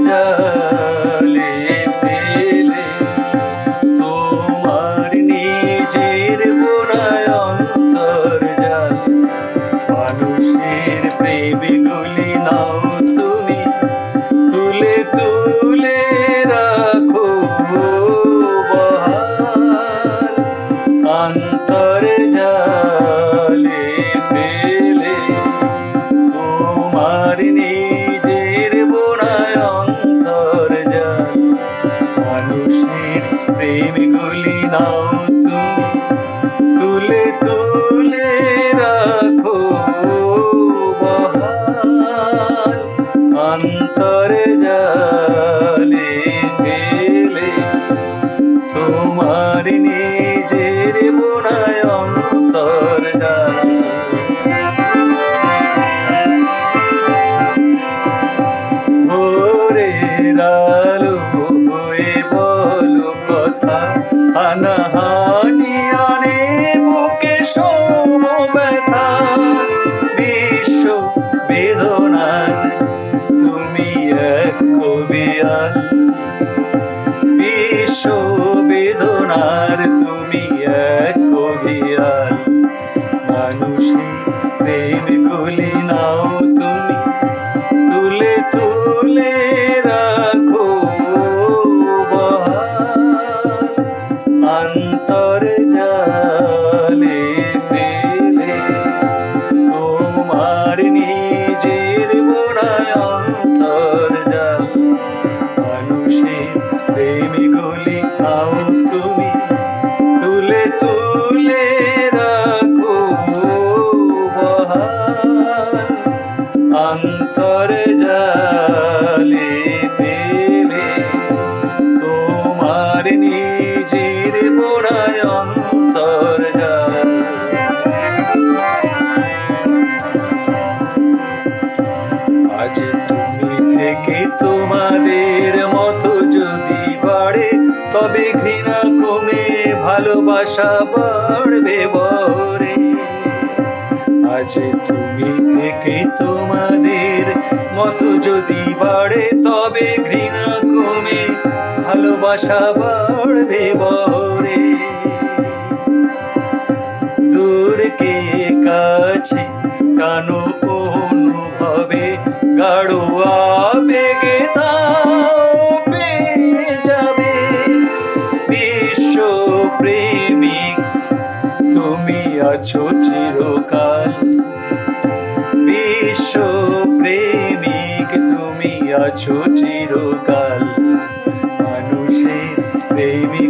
অন্তর্জালে পেলে তোমার নিজের বোনায় অন্তর্জাল। মানুষের প্রেমগুলি নাও তুমি তুলে তুলে রাখো বহাল। অন্তর্জালে পেলে তোমার নিজের বোনায় অন্তর্জাল। মানুষের প্রেমগুলি নাও তুমি তুলে তুলে রাখো বহাল। অন্তর্জালে পেলে তোমার নিজের বোনায় অন্তর্জাল। ভোরের আলো হয়ে বলো কথা, হানাহানি আনে বুকে সমব্যথা। বিশ্ব বেদনার তুমি এক কবিয়াল। বিশ্ব বেদনার তুমি এক কবিয়াল। মানুষের প্রেমগুলি নাও তুমি তুলে তুলে রাখো বহাল। অন্তর্জালে পেলে তোমার নিজের বোনায় অন্তর্জাল। মানুষের প্রেমগুলি নাও তুমি তুলে তুলে রাখো বহাল। অন্তর্জালে পেলে তোমার নিজের বোনায় অন্তর্জাল। আজ তুমি থেকে তোমাদের মতো যদি বাড়ে, তবে ঘৃণা কমে ভালোবাসা বাড়বে বরে। আজ তুমি থেকে তোমাদের মতো যদি বাড়ে, তবে ঘৃণা কমে ভালোবাসা বাড়বে বরে। দূরকে কাছে টানো অনুভবে, গাঢ় আবেগে তাও পেয়ে যাবে। বিশ্ব প্রেমিক তুমি আছো চিরকাল। বিশ্ব প্রেমিক তুমি আছো চিরকাল। মানুষের প্রেমিক